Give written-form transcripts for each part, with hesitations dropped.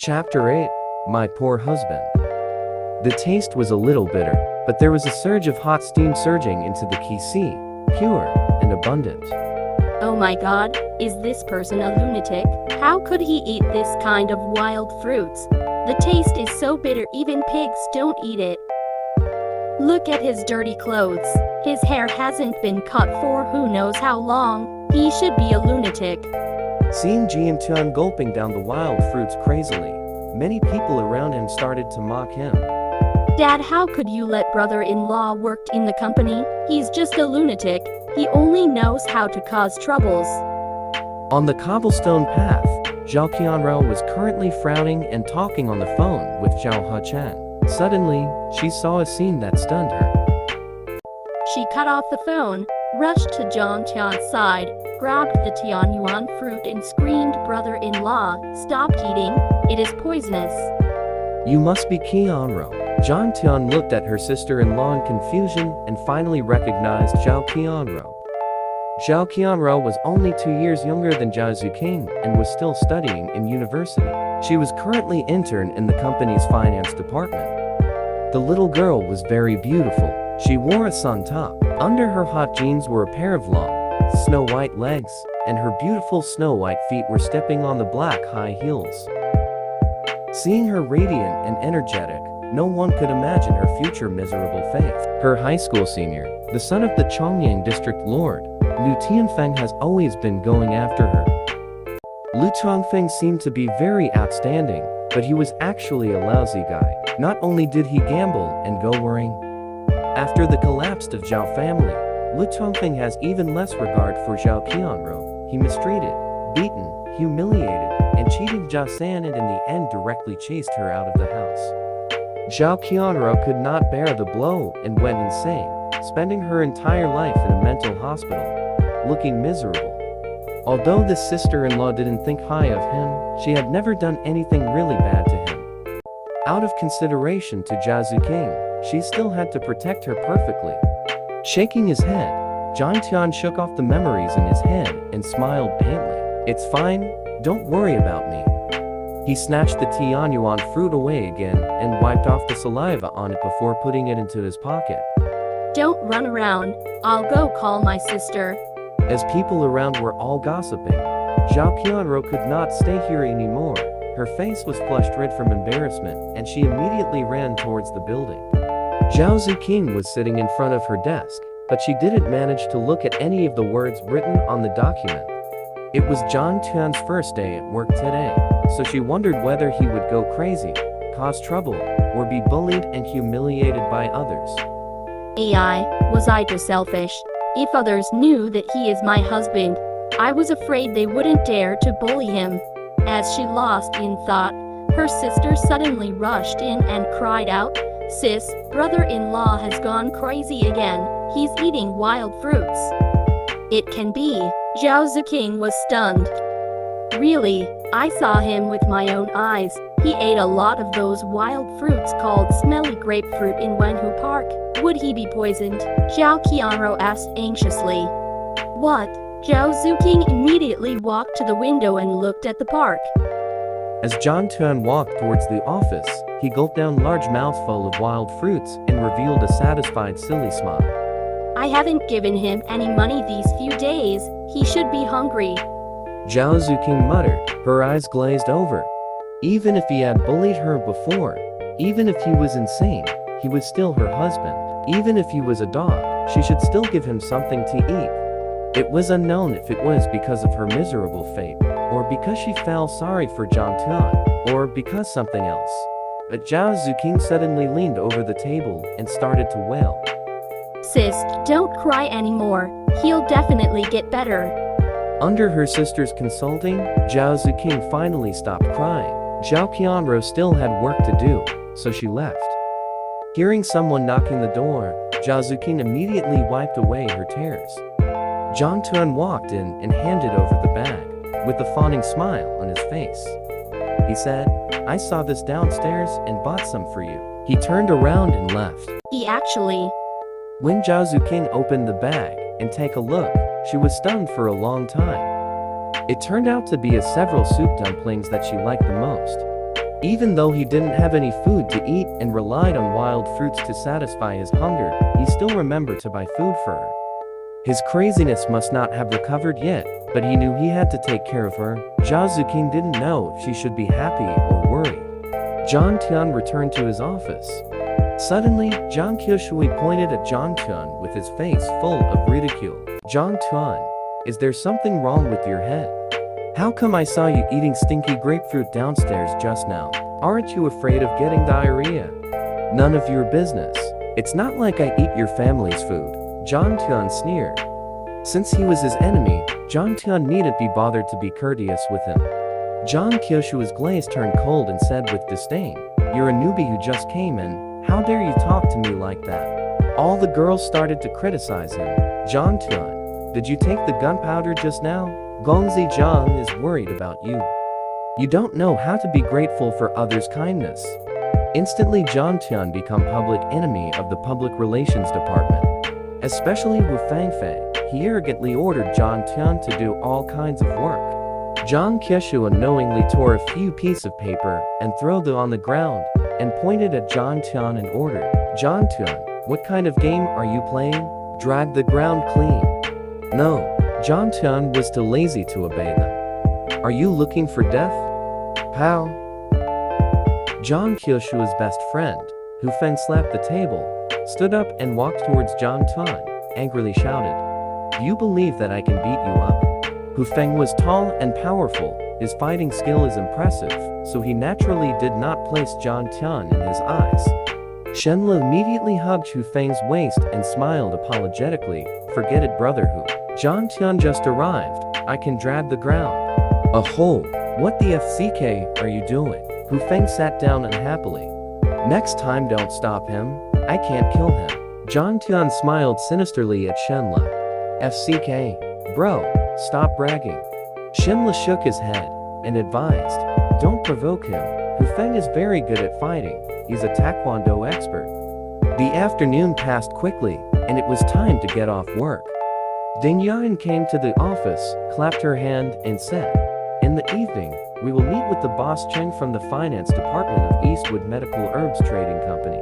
Chapter 8. My Poor Husband. The taste was a little bitter, but there was a surge of hot steam surging into the key sea, pure and abundant. Oh my god, is this person a lunatic? How could he eat this kind of wild fruits? The taste is so bitter even pigs don't eat it. Look at his dirty clothes. His hair hasn't been cut for who knows how long. He should be a lunatic. Seeing Jian gulping down the wild fruits crazily, many people around him started to mock him. Dad, how could you let brother-in-law work in the company? He's just a lunatic. He only knows how to cause troubles. On the cobblestone path, Zhao Qianrou was currently frowning and talking on the phone with Zhao Hechen. Suddenly, she saw a scene that stunned her. She cut off the phone, rushed to Zhang Tian's side, grabbed the Tianyuan fruit and screamed, "Brother-in-law, stop eating, it is poisonous." You must be Qianrou. Zhang Tian looked at her sister-in-law in confusion and finally recognized Zhao Qianrou. Zhao Qianrou was only 2 years younger than Zhao Zuqing and was still studying in university. She was currently intern in the company's finance department. The little girl was very beautiful. She wore a sun top. Under her hot jeans were a pair of long, snow-white legs, and her beautiful snow-white feet were stepping on the black high heels. Seeing her radiant and energetic, no one could imagine her future miserable fate. Her high school senior, the son of the Chongyang district lord, Lu Tianfeng, has always been going after her. Lu Tianfeng seemed to be very outstanding, but he was actually a lousy guy. Not only did he gamble and go worrying. After the collapse of Zhao family, Lu Tianfeng has even less regard for Zhao Qianrou. He mistreated, beaten, humiliated, and cheated Zhao San, and in the end directly chased her out of the house. Zhao Qianrou could not bear the blow and went insane, spending her entire life in a mental hospital, looking miserable. Although the sister-in-law didn't think high of him, she had never done anything really bad to him. Out of consideration to Zhao Zuqing, she still had to protect her perfectly. Shaking his head, Zhang Tian shook off the memories in his head and smiled faintly. "It's fine, don't worry about me." He snatched the Tianyuan fruit away again and wiped off the saliva on it before putting it into his pocket. "Don't run around, I'll go call my sister." As people around were all gossiping, Zhao Qianrou could not stay here anymore. Her face was flushed red from embarrassment, and she immediately ran towards the building. Zhao Zuqing was sitting in front of her desk, but she didn't manage to look at any of the words written on the document. It was Zhang Tian's first day at work today, so she wondered whether he would go crazy, cause trouble, or be bullied and humiliated by others. Was I too selfish? If others knew that he is my husband, I was afraid they wouldn't dare to bully him. As she lost in thought, her sister suddenly rushed in and cried out, "Sis, brother-in-law has gone crazy again, he's eating wild fruits." It can be. Zhao Zuqing was stunned. "Really? I saw him with my own eyes. He ate a lot of those wild fruits called smelly grapefruit in Wenhu Park. Would he be poisoned?" Zhao Qianrou asked anxiously. "What?" Zhao Zuqing immediately walked to the window and looked at the park. As Zhang Tian walked towards the office, he gulped down a large mouthful of wild fruits and revealed a satisfied silly smile. "I haven't given him any money these few days, he should be hungry." Zhao Zuqing muttered, her eyes glazed over. Even if he had bullied her before, even if he was insane, he was still her husband. Even if he was a dog, she should still give him something to eat. It was unknown if it was because of her miserable fate, or because she felt sorry for Zhang Tian, or because something else. But Zhao Zuqing suddenly leaned over the table and started to wail. "Sis, don't cry anymore, he'll definitely get better." Under her sister's consulting, Zhao Zuqing finally stopped crying. Zhao Qianrou still had work to do, so she left. Hearing someone knocking the door, Zhao Zuqing immediately wiped away her tears. Zhang Tian walked in and handed over the bag, with a fawning smile on his face. He said, "I saw this downstairs and bought some for you." He turned around and left. He actually. When Zhao Zuqing opened the bag and take a look, she was stunned for a long time. It turned out to be several soup dumplings that she liked the most. Even though he didn't have any food to eat and relied on wild fruits to satisfy his hunger, he still remembered to buy food for her. His craziness must not have recovered yet, but he knew he had to take care of her. Jia Zuqing didn't know if she should be happy or worried. Zhang Tian returned to his office. Suddenly, Zhang Qiushui pointed at Zhang Tian with his face full of ridicule. Zhang Tian, is there something wrong with your head? How come I saw you eating stinky grapefruit downstairs just now? Aren't you afraid of getting diarrhea? None of your business. It's not like I eat your family's food. Zhang Tian sneered. Since he was his enemy, Zhang Tian needn't be bothered to be courteous with him. Zhang Qiushui's glaze turned cold and said with disdain, "You're a newbie who just came in. How dare you talk to me like that?" All the girls started to criticize him. Zhang Tian, did you take the gunpowder just now? Gongzi Zhang is worried about you. You don't know how to be grateful for others' kindness. Instantly Zhang Tian became public enemy of the public relations department. Especially Wu Fangfei, he arrogantly ordered Zhang Tian to do all kinds of work. Zhang Qiushui unknowingly tore a few pieces of paper and threw them on the ground, and pointed at Zhang Tian and ordered, "Zhang Tian, what kind of game are you playing? Drag the ground clean." No, Zhang Tian was too lazy to obey them. Are you looking for death? Pow! Zhang Qiushui's best friend, Hu Feng, slapped the table, stood up and walked towards Zhang Tian, angrily shouted, "Do you believe that I can beat you up?" Hu Feng was tall and powerful, his fighting skill is impressive, so he naturally did not place Zhang Tian in his eyes. Shenle immediately hugged Hu Feng's waist and smiled apologetically, "Forget it, brother Hu. Zhang Tian just arrived, I can drag the ground." "Oh, what the FCK are you doing?" Hu Feng sat down unhappily. "Next time don't stop him, I can't kill him." Zhang Tian smiled sinisterly at Shenle. "FCK? Bro, stop bragging." Shenle shook his head and advised, "Don't provoke him. Hu Feng is very good at fighting, he's a taekwondo expert." The afternoon passed quickly, and it was time to get off work. Ding Yan came to the office, clapped her hand, and said, "In the evening, we will meet with the boss Cheng from the finance department of Eastwood Medical Herbs Trading Company.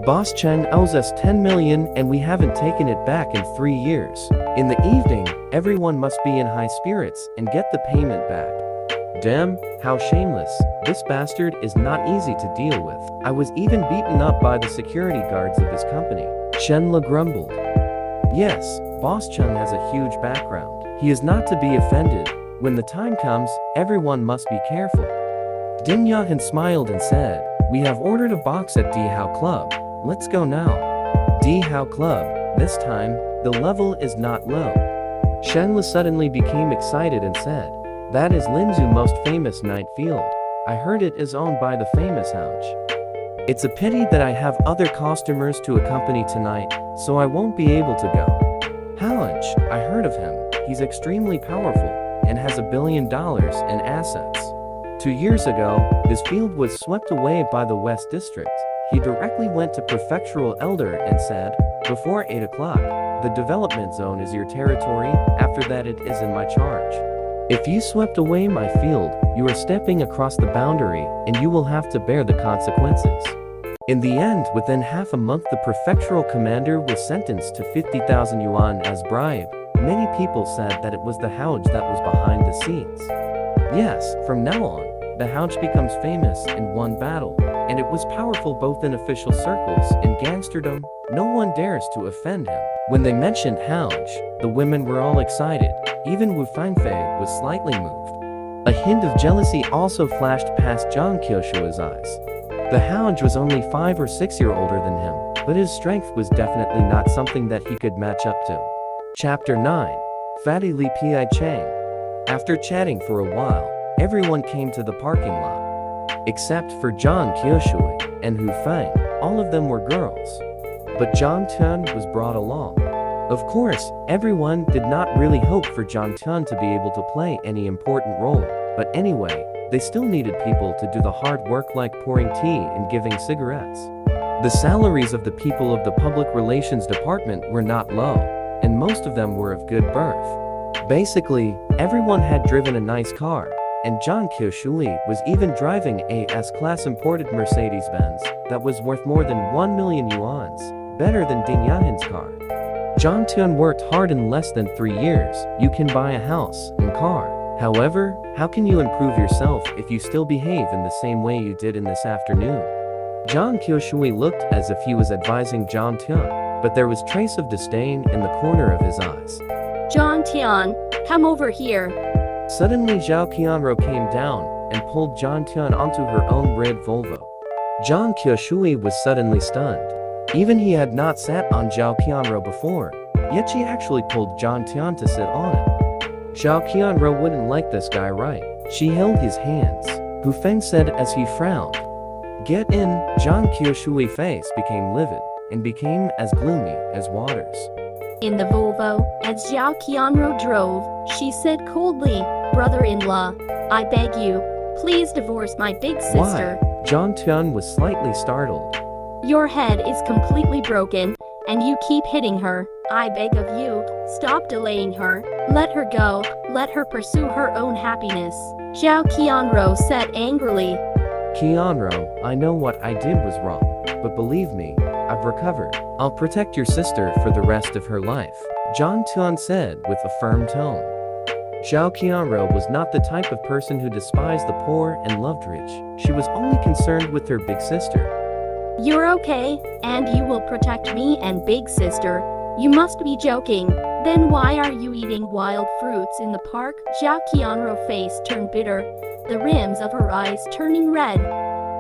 Boss Cheng owes us 10 million and we haven't taken it back in 3 years. In the evening, everyone must be in high spirits and get the payment back." Damn, how shameless. This bastard is not easy to deal with. I was even beaten up by the security guards of his company. Shenle grumbled. Yes, Boss Cheng has a huge background. He is not to be offended. When the time comes, everyone must be careful. Ding Yan smiled and said, "We have ordered a box at D Hao Club. Let's go now." D Hao Club, this time, the level is not low. Shenle suddenly became excited and said, "That is Linzhu's most famous night field. I heard it is owned by the famous Houch. It's a pity that I have other customers to accompany tonight, so I won't be able to go." Houch, I heard of him. He's extremely powerful and has $1 billion in assets. 2 years ago, his field was swept away by the West District. He directly went to Prefectural Elder and said, "Before 8 o'clock, the development zone is your territory, after that it is in my charge. If you swept away my field, you are stepping across the boundary, and you will have to bear the consequences." In the end, within half a month, the prefectural commander was sentenced to 50,000 yuan as bribe. Many people said that it was the Houch that was behind the scenes. Yes, from now on, the Houch becomes famous in one battle, and it was powerful both in official circles and gangsterdom. No one dares to offend him. When they mentioned Houch, the women were all excited. Even Wu Fangfei was slightly moved. A hint of jealousy also flashed past Zhang Qiushui's eyes. The Houch was only 5 or 6 years older than him, but his strength was definitely not something that he could match up to. Chapter 9. Fatty Li Pi Chang. After chatting for a while, everyone came to the parking lot. Except for Zhang Qiushui and Hu Feng, all of them were girls. But Zhang Tian was brought along. Of course, everyone did not really hope for Zhang Tian to be able to play any important role, but anyway, they still needed people to do the hard work like pouring tea and giving cigarettes. The salaries of the people of the public relations department were not low, and most of them were of good birth. Basically, everyone had driven a nice car, and Zhang Qiushui was even driving a S-Class imported Mercedes-Benz that was worth more than 1 million yuans, better than Ding Yahan's car. Zhang Tian worked hard. In less than 3 years, you can buy a house and car. However, how can you improve yourself if you still behave in the same way you did in this afternoon? Zhang Qiushui looked as if he was advising Zhang Tian, but there was trace of disdain in the corner of his eyes. Zhang Tian, come over here. Suddenly Zhao Qianru came down and pulled Zhang Tian onto her own red Volvo. Zhang Qiushui was suddenly stunned. Even he had not sat on Zhao Qianru before, yet she actually pulled Zhang Tian to sit on it. Zhao Qianru wouldn't like this guy, right? She held his hands. Hu Feng said as he frowned. Get in. Zhang Qiushui's face became livid and became as gloomy as waters. In the Volvo, as Zhao Qianru drove, she said coldly, "Brother-in-law, I beg you, please divorce my big sister." Why? Zhang Tian was slightly startled. Your head is completely broken, and you keep hitting her. I beg of you, stop delaying her. Let her go. Let her pursue her own happiness. Zhao Qianru said angrily. Qianru, I know what I did was wrong, but believe me, I've recovered. I'll protect your sister for the rest of her life, Zhang Tian said with a firm tone. Zhao Qianru was not the type of person who despised the poor and loved rich. She was only concerned with her big sister. You're okay, and you will protect me and big sister. You must be joking. Then why are you eating wild fruits in the park? Zhao Qianru's face turned bitter, the rims of her eyes turning red.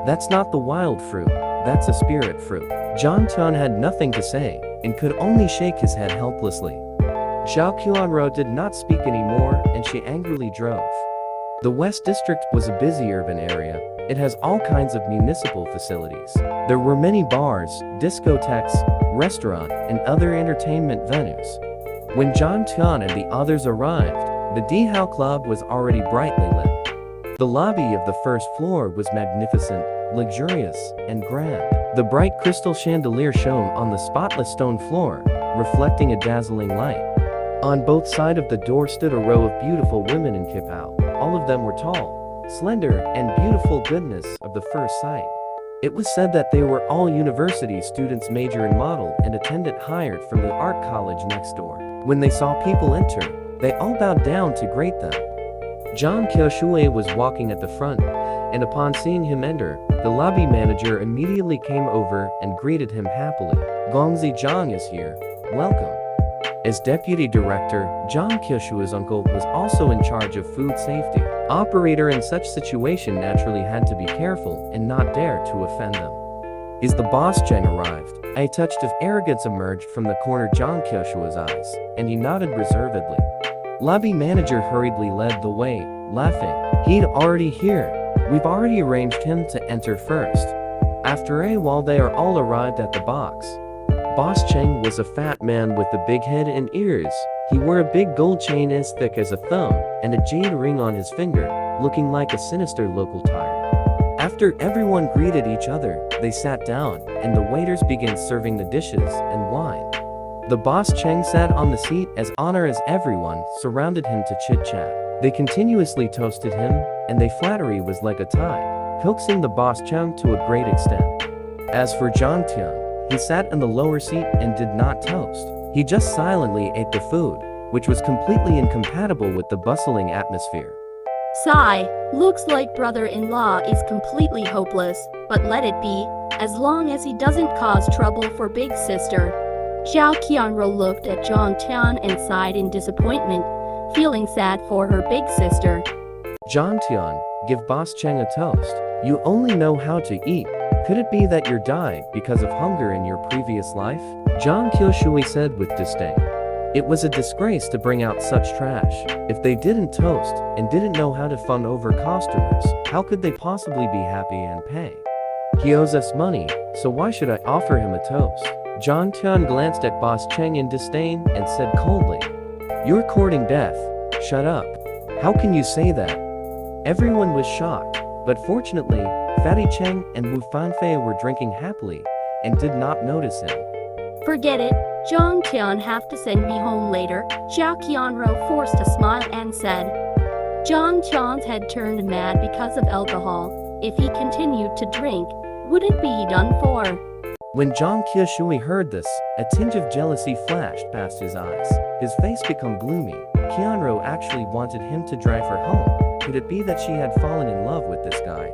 That's not the wild fruit, that's a spirit fruit. Zhang Tian had nothing to say, and could only shake his head helplessly. Zhao Qianru did not speak anymore, and she angrily drove. The West District was a busy urban area. It has all kinds of municipal facilities. There were many bars, discotheques, restaurants, and other entertainment venues. When Zhang Tian and the others arrived, the Dihao Club was already brightly lit. The lobby of the first floor was magnificent, luxurious, and grand. The bright crystal chandelier shone on the spotless stone floor, reflecting a dazzling light. On both sides of the door stood a row of beautiful women in kipao. All of them were tall, slender, and beautiful goodness of the first sight. It was said that they were all university students, major in model and attendant hired from the art college next door. When they saw people enter, they all bowed down to greet them. Zhang Qiushui was walking at the front, and upon seeing him enter, the lobby manager immediately came over and greeted him happily. Gongzi Zhang is here. Welcome. As deputy director, Zhang Qiushui's uncle was also in charge of food safety. Operator in such situation naturally had to be careful and not dare to offend them. Is the boss Cheng arrived? A touch of arrogance emerged from the corner Zhang Qiushui's eyes, and he nodded reservedly. Lobby manager hurriedly led the way, laughing. He'd already here. We've already arranged him to enter first. After a while they are all arrived at the box. Boss Cheng was a fat man with a big head and ears. He wore a big gold chain as thick as a thumb, and a jade ring on his finger, looking like a sinister local tyrant. After everyone greeted each other, they sat down, and the waiters began serving the dishes and wine. The boss Cheng sat on the seat as honor as everyone surrounded him to chit-chat. They continuously toasted him, and their flattery was like a tide, coaxing the boss Cheng to a great extent. As for Zhang Tian, he sat in the lower seat and did not toast. He just silently ate the food, which was completely incompatible with the bustling atmosphere. Sigh, looks like brother-in-law is completely hopeless, but let it be, as long as he doesn't cause trouble for big sister. Zhao Qianru looked at Zhang Tian and sighed in disappointment, feeling sad for her big sister. Zhang Tian, give boss Cheng a toast. You only know how to eat. Could it be that you died because of hunger in your previous life? Zhang Qiushui said with disdain. It was a disgrace to bring out such trash. If they didn't toast and didn't know how to fund over customers, how could they possibly be happy and pay? He owes us money, so why should I offer him a toast? Zhang Tian glanced at boss Cheng in disdain and said coldly, You're courting death. Shut up. How can you say that? Everyone was shocked, but fortunately, Fatty Cheng and Wu Fanfei were drinking happily and did not notice him. Forget it, Zhang Tian have to send me home later. Zhao Qianru forced a smile and said. Zhang Qian's had turned mad because of alcohol. If he continued to drink, wouldn't be done for. When Zhang Qiushui heard this, a tinge of jealousy flashed past his eyes. His face became gloomy. Qianro actually wanted him to drive her home. Could it be that she had fallen in love with this guy?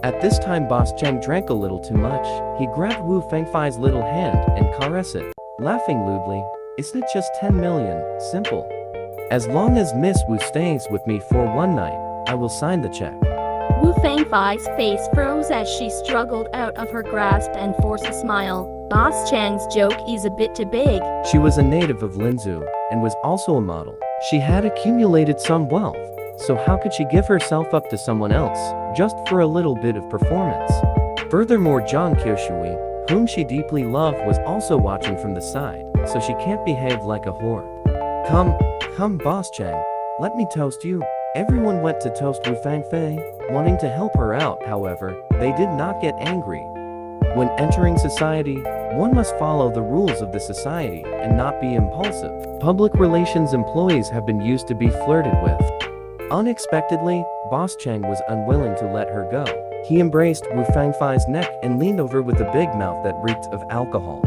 At this time Boss Cheng drank a little too much. He grabbed Wu Fangfei's little hand and caressed it, laughing lewdly. Isn't it just 10 million? Simple. As long as Miss Wu stays with me for one night, I will sign the check. Wu Fangfei's face froze as she struggled out of her grasp and forced a smile. Boss Chang's joke is a bit too big. She was a native of Linzhou and was also a model. She had accumulated some wealth, so how could she give herself up to someone else, just for a little bit of performance? Furthermore, Zhang Qiushui, whom she deeply loved, was also watching from the side, so she can't behave like a whore. Come Boss Cheng, let me toast you. Everyone went to toast Wu Fangfei, wanting to help her out. However, they did not get angry. When entering society, one must follow the rules of the society and not be impulsive. Public relations employees have been used to be flirted with. Unexpectedly, Boss Cheng was unwilling to let her go. He embraced Wu Fangfei's neck and leaned over with a big mouth that reeked of alcohol.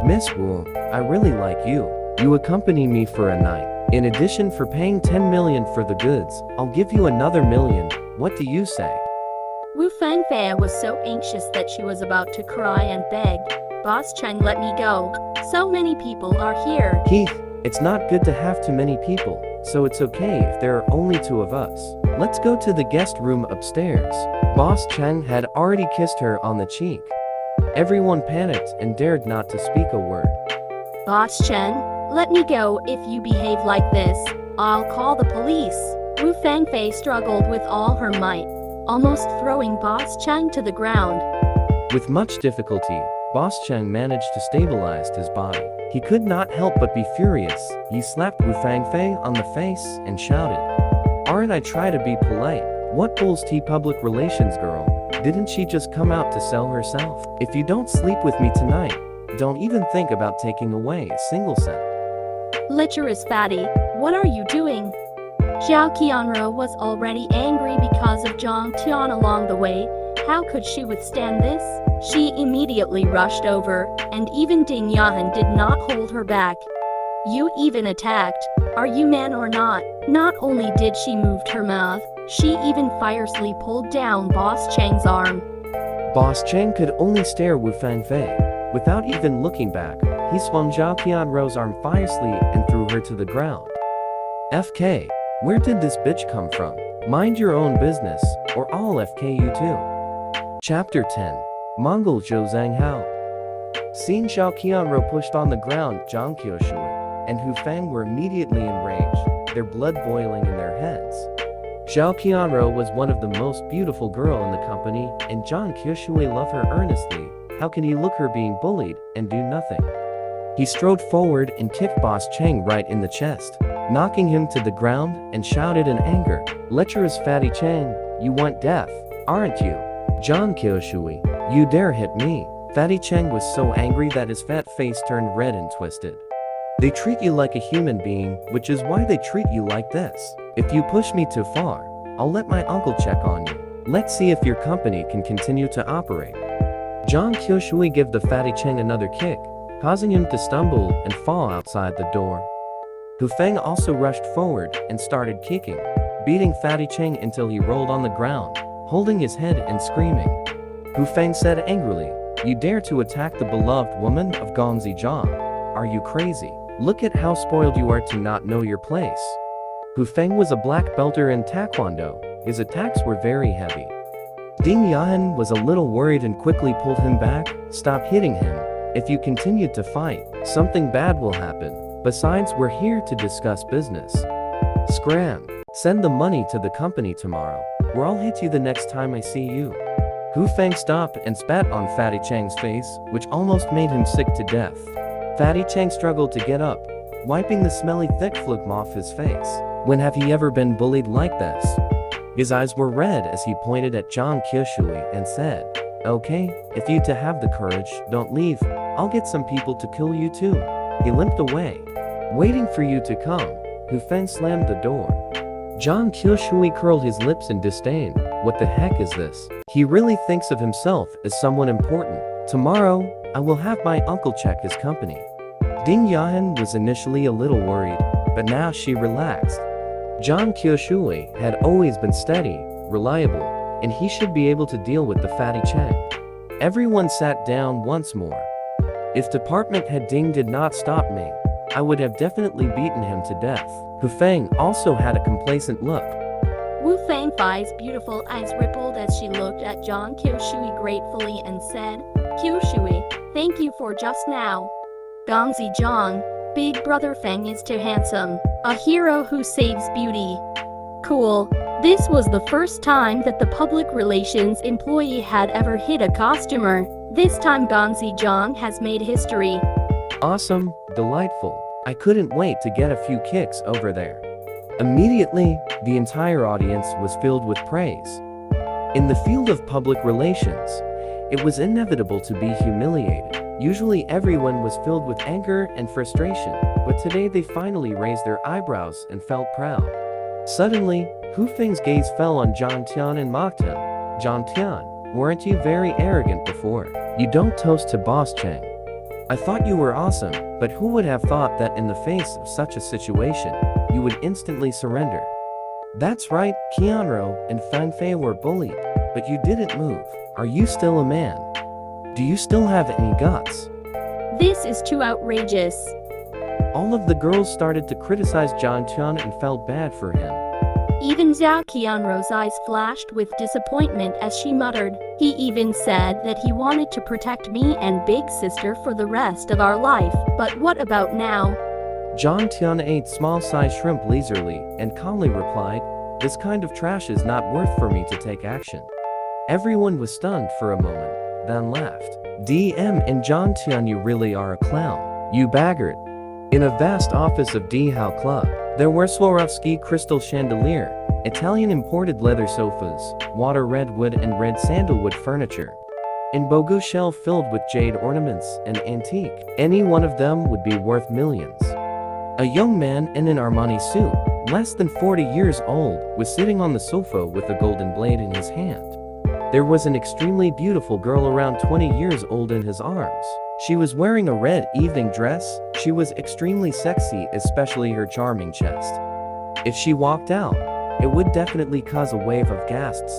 Miss Wu, I really like you. You accompany me for a night. In addition for paying 10 million for the goods, I'll give you another million. What do you say? Wu Fangfei was so anxious that she was about to cry and begged, Boss Cheng, let me go. So many people are here. Keith, it's not good to have too many people, so it's okay if there are only 2 of us. Let's go to the guest room upstairs. Boss Cheng had already kissed her on the cheek. Everyone panicked and dared not to speak a word. Boss Chen, let me go. If you behave like this, I'll call the police. Wu Fangfei struggled with all her might, almost throwing Boss Cheng to the ground. With much difficulty, Boss Cheng managed to stabilize his body. He could not help but be furious. He slapped Wu Fangfei on the face and shouted, "Aren't I trying to be polite? What bull's tea, public relations girl? Didn't she just come out to sell herself? If you don't sleep with me tonight, don't even think about taking away a single cent." Lecherous fatty, what are you doing? Zhao Qianro was already angry because of Zhang Tian along the way. How could she withstand this? She immediately rushed over, and even Ding Yahan did not hold her back. You even attacked. Are you man or not? Not only did she move her mouth, she even fiercely pulled down Boss Cheng's arm. Boss Cheng could only stare Wu Fangfei. Without even looking back, he swung Zhao Qianro's arm fiercely and threw her to the ground. FK, where did this bitch come from? Mind your own business, or I'll FK you too. Chapter 10. Mongol Zhou Zhang Hao. Seeing Zhao Qianro pushed on the ground, Zhang Qiushui and Hu Fang were immediately enraged, their blood boiling in their heads. Zhao Qianro was one of the most beautiful girl in the company, and Zhang Qiushui loved her earnestly. How can he look her being bullied and do nothing? He strode forward and kicked Boss Cheng right in the chest, knocking him to the ground, and shouted in anger, "Lecherous fatty Cheng, you want death, aren't you? Zhang Qiushui, you dare hit me?" Fatty Cheng was so angry that his fat face turned red and twisted. They treat you like a human being, which is why they treat you like this. If you push me too far, I'll let my uncle check on you. Let's see if your company can continue to operate. Zhang Qiushui gave the fatty Cheng another kick, causing him to stumble and fall outside the door. Hu Feng also rushed forward and started kicking, beating fatty Cheng until he rolled on the ground, holding his head and screaming. Hu Feng said angrily, "You dare to attack the beloved woman of Gongzi Zhang? Are you crazy? Look at how spoiled you are to not know your place." Hu Feng was a black belter in Taekwondo. His attacks were very heavy. Ding Yahan was a little worried and quickly pulled him back. "Stop hitting him. If you continue to fight, something bad will happen. Besides, we're here to discuss business. Scram. Send the money to the company tomorrow, or I'll hit you the next time I see you." Hu Feng stopped and spat on Fatty Cheng's face, which almost made him sick to death. Fatty Cheng struggled to get up, wiping the smelly thick phlegm off his face. When have he ever been bullied like this? His eyes were red as he pointed at Zhang Qiushui and said, "Okay, if you to have the courage, don't leave. I'll get some people to kill you too." He limped away, waiting for you to come. Hu Feng slammed the door. Zhang Qiushui curled his lips in disdain. What the heck is this? He really thinks of himself as someone important. Tomorrow, I will have my uncle check his company. Ding Yahan was initially a little worried, but now she relaxed. Zhang Qiushui had always been steady, reliable, and he should be able to deal with the fatty Chang. Everyone sat down once more. If Department Head Ding did not stop me, I would have definitely beaten him to death. Hu Feng also had a complacent look. Wu Fangfei's beautiful eyes rippled as she looked at Zhang Qiushui gratefully and said, Qiushui, thank you for just now. Gongzi Zhang, Big Brother Feng is too handsome, a hero who saves beauty. Cool. This was the first time that the public relations employee had ever hit a costumer. This time Gongzi Zhang has made history. Awesome, delightful. I couldn't wait to get a few kicks over there. Immediately, the entire audience was filled with praise. In the field of public relations, it was inevitable to be humiliated. Usually everyone was filled with anger and frustration, but today they finally raised their eyebrows and felt proud. Suddenly, Hu Feng's gaze fell on Zhang Tian and Ma Tian. Zhang Tian, weren't you very arrogant before? You don't toast to Boss Chang. I thought you were awesome, but who would have thought that in the face of such a situation, you would instantly surrender? That's right, Qianro and Fangfei were bullied, but you didn't move. Are you still a man? Do you still have any guts? This is too outrageous. All of the girls started to criticize Zhang Tian and felt bad for him. Even Zhao Qianro's eyes flashed with disappointment as she muttered. He even said that he wanted to protect me and Big Sister for the rest of our life, but what about now? Zhang Tian ate small-sized shrimp leisurely and calmly replied, this kind of trash is not worth for me to take action. Everyone was stunned for a moment, then laughed. DM and Zhang Tian, you really are a clown. You baggard. In a vast office of D Hao Club, there were Swarovski crystal chandelier, Italian imported leather sofas, water redwood and red sandalwood furniture, and bogu shelf filled with jade ornaments and antique. Any one of them would be worth millions. A young man in an Armani suit, less than 40 years old, was sitting on the sofa with a golden blade in his hand. There was an extremely beautiful girl around 20 years old in his arms. She was wearing a red evening dress. She was extremely sexy, especially her charming chest. If she walked out, it would definitely cause a wave of gasps.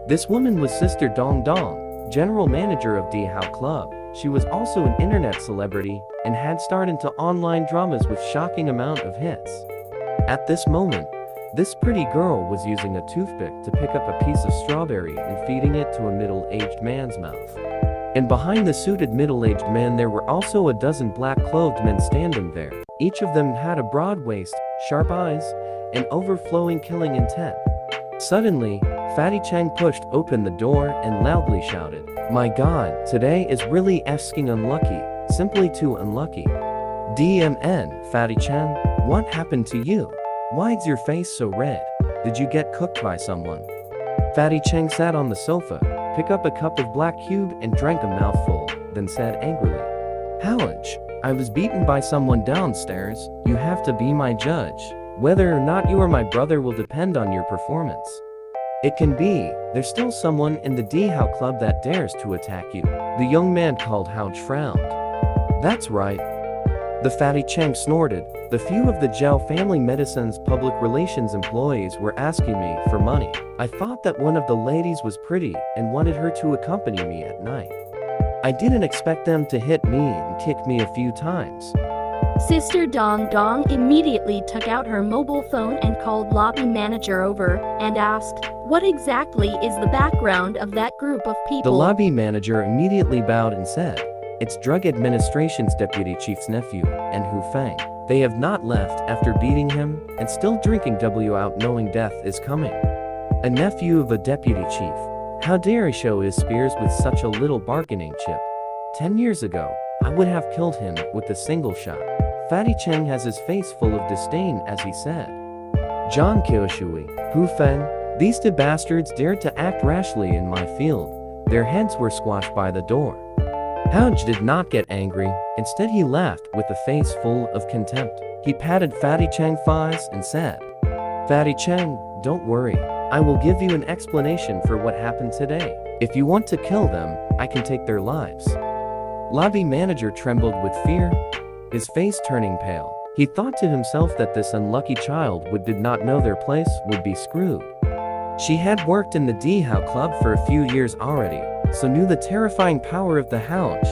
This woman was Sister Dong Dong, general manager of D Hao Club. She was also an internet celebrity and had starred into online dramas with shocking amount of hits. At this moment, this pretty girl was using a toothpick to pick up a piece of strawberry and feeding it to a middle-aged man's mouth. And behind the suited middle-aged man there were also a dozen black-clothed men standing there. Each of them had a broad waist, sharp eyes, and overflowing killing intent. Suddenly, Fatty Chang pushed open the door and loudly shouted, "My God, today is really asking unlucky, simply too unlucky." DMN, Fatty Chang, what happened to you? Why's your face so red? Did you get cooked by someone? Fatty Chang sat on the sofa, picked up a cup of black cube and drank a mouthful, then said angrily, "Ouch, I was beaten by someone downstairs. You have to be my judge. Whether or not you are my brother will depend on your performance. It can be, there's still someone in the D Hao Club that dares to attack you." The young man called Houch frowned. "That's right." The Fatty Chang snorted. The few of the Zhao Family Medicine's public relations employees were asking me for money. I thought that one of the ladies was pretty and wanted her to accompany me at night. I didn't expect them to hit me and kick me a few times. Sister Dong Dong immediately took out her mobile phone and called lobby manager over and asked, "What exactly is the background of that group of people?" The lobby manager immediately bowed and said, "It's Drug Administration's deputy chief's nephew, and Hu Feng. They have not left after beating him and still drinking W out knowing death is coming." A nephew of a deputy chief. How dare he show his spears with such a little bargaining chip? 10 years ago, I would have killed him with a single shot. Fatty Chang has his face full of disdain as he said, "Zhang Qiushui, Hu Feng, these two bastards dared to act rashly in my field. Their heads were squashed by the door." Houch did not get angry. Instead he laughed with a face full of contempt. He patted Fatty Chang's thighs and said, Fatty Cheng, don't worry. I will give you an explanation for what happened today. If you want to kill them, I can take their lives. Lobby manager trembled with fear, his face turning pale. He thought to himself that this unlucky child did not know their place would be screwed. She had worked in the Dihao Club for a few years already, so knew the terrifying power of the Houch.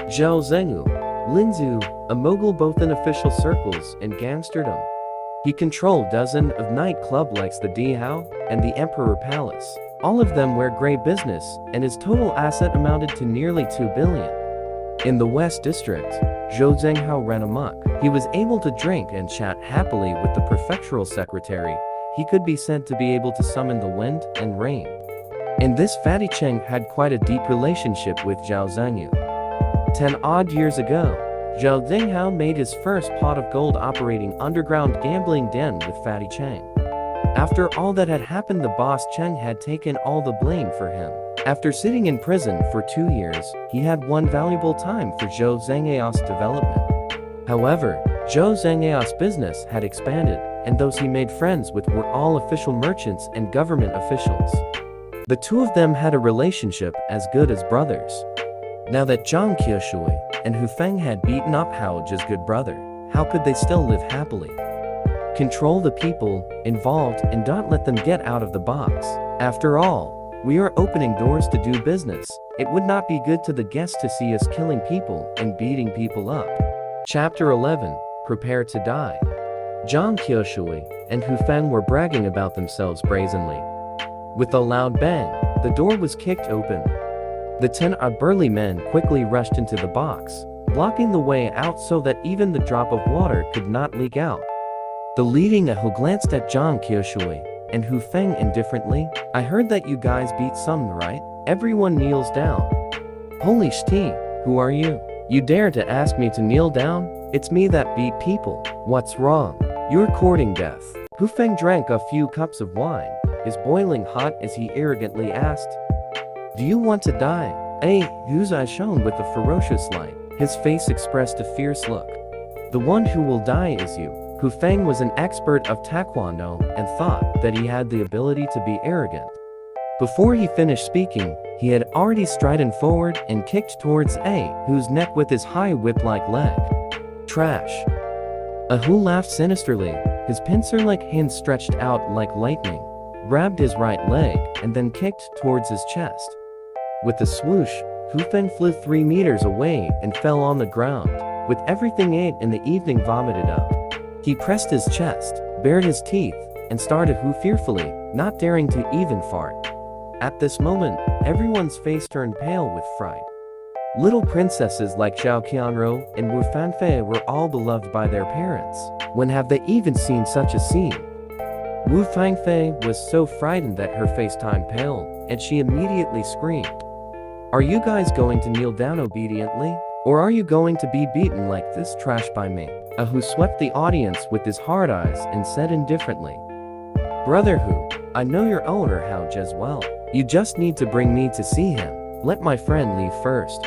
Zhao Zhengu, Linzu, a mogul both in official circles and gangsterdom. He controlled dozens of nightclubs like the Dihao and the Emperor Palace. All of them were grey business, and his total asset amounted to nearly 2 billion. In the West District, Zhou Zhenghao ran amok. He was able to drink and chat happily with the prefectural secretary. He could be said to be able to summon the wind and rain. And this Fatty Cheng had quite a deep relationship with Zhao Zhenyu. 10 odd years ago, Zhao Zhenghao made his first pot of gold operating underground gambling den with Fatty Cheng. After all that had happened, the boss Cheng had taken all the blame for him. After sitting in prison for 2 years, he had one valuable time for Zhou Zhenghao's development. However, Zhou Zhenghao's business had expanded, and those he made friends with were all official merchants and government officials. The two of them had a relationship as good as brothers. Now that Zhang Qiushui and Hu Feng had beaten up Hao's good brother, how could they still live happily? Control the people involved and don't let them get out of the box. After all, we are opening doors to do business. It would not be good to the guests to see us killing people and beating people up. Chapter 11, Prepare to Die. Zhang Qiushui and Hu Feng were bragging about themselves brazenly. With a loud bang, the door was kicked open. The 10 odd burly men quickly rushed into the box, blocking the way out so that even the drop of water could not leak out. The leading Hu glanced at Zhang Qiushui and Hu Feng indifferently. I heard that you guys beat some, right? Everyone kneels down. Holy shit, who are you? You dare to ask me to kneel down? It's me that beat people. What's wrong? You're courting death. Hu Feng drank a few cups of wine, his boiling hot as he arrogantly asked, do you want to die? Hu's eyes shone with a ferocious light. His face expressed a fierce look. The one who will die is you. Hu Feng was an expert of taekwondo and thought that he had the ability to be arrogant. Before he finished speaking, he had already stridden forward and kicked towards Hu's neck with his high whip-like leg. Trash. Hu laughed sinisterly, his pincer-like hands stretched out like lightning, grabbed his right leg, and then kicked towards his chest. With a swoosh, Hu Feng flew 3 meters away and fell on the ground, with everything ate in the evening vomited up. He pressed his chest, bared his teeth, and stared at Hu fearfully, not daring to even fart. At this moment, everyone's face turned pale with fright. Little princesses like Zhao Qianru and Wu Fanfei were all beloved by their parents. When have they even seen such a scene? Wu Fanfei was so frightened that her face turned pale, and she immediately screamed. Are you guys going to kneel down obediently? Or are you going to be beaten like this trash by me? Hu swept the audience with his hard eyes and said indifferently. Brother Hu, I know your owner Hao as well. You just need to bring me to see him. Let my friend leave first.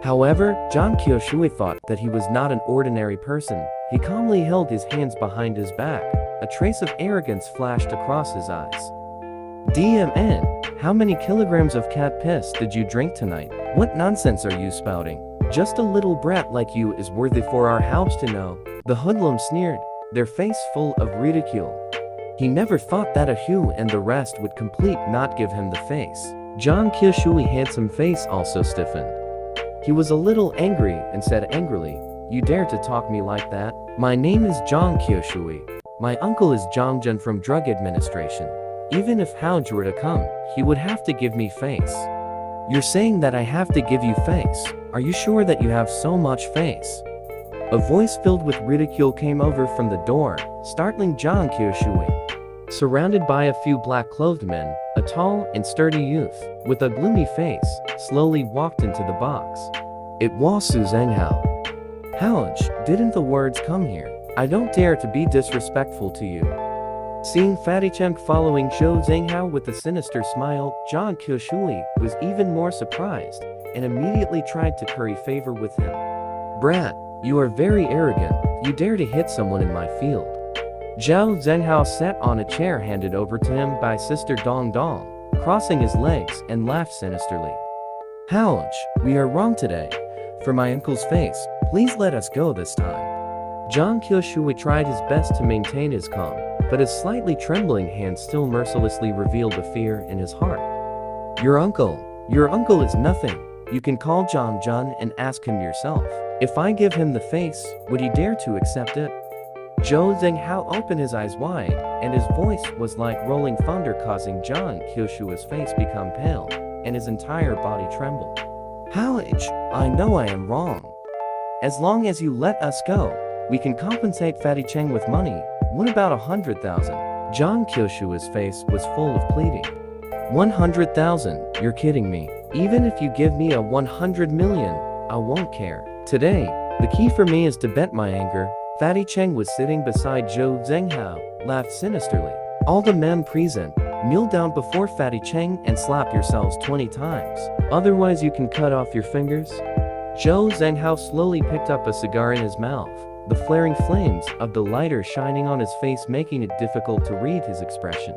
However, Zhang Qiushui thought that he was not an ordinary person. He calmly held his hands behind his back. A trace of arrogance flashed across his eyes. DMN, how many kilograms of cat piss did you drink tonight? What nonsense are you spouting? Just a little brat like you is worthy for our house to know. The hoodlum sneered, their face full of ridicule. He never thought that Hu and the rest would complete not give him the face. Zhang Qiushui's handsome face also stiffened. He was a little angry and said angrily, you dare to talk me like that? My name is Zhang Qiushui. My uncle is Zhang Zhen from Drug Administration. Even if Hao were to come, he would have to give me face. You're saying that I have to give you face? Are you sure that you have so much face? A voice filled with ridicule came over from the door, startling Zhang Qiushui. Surrounded by a few black-clothed men, a tall and sturdy youth, with a gloomy face, slowly walked into the box. It was Su Zhenghao. Howj, didn't the words come here? I don't dare to be disrespectful to you. Seeing Fatty Cheng following Zhou Zhenghao with a sinister smile, Zhang Qiushui was even more surprised, and immediately tried to curry favor with him. Brat, you are very arrogant, you dare to hit someone in my field. Zhao Zhenghao sat on a chair handed over to him by Sister Dong Dong, crossing his legs and laughed sinisterly. "Ouch, we are wrong today. For my uncle's face, please let us go this time." Zhang Qiushui tried his best to maintain his calm, but his slightly trembling hand still mercilessly revealed the fear in his heart. Your uncle is nothing. You can call Zhang Jun and ask him yourself. If I give him the face, would he dare to accept it?" Zhou Zhenghao opened his eyes wide, and his voice was like rolling thunder, causing Zhang Qiushui's face become pale, and his entire body tremble. "Ouch, I know I am wrong. As long as you let us go, we can compensate Fatty Cheng with money. What about 100,000? Zhang Qiushui's face was full of pleading. 100,000? You're kidding me. Even if you give me a 100 million, I won't care. Today, the key for me is to vent my anger." Fatty Cheng was sitting beside Zhou Zhenghao, laughed sinisterly. "All the men present, kneel down before Fatty Cheng and slap yourselves 20 times. Otherwise you can cut off your fingers." Zhou Zhenghao slowly picked up a cigar in his mouth, the flaring flames of the lighter shining on his face making it difficult to read his expression.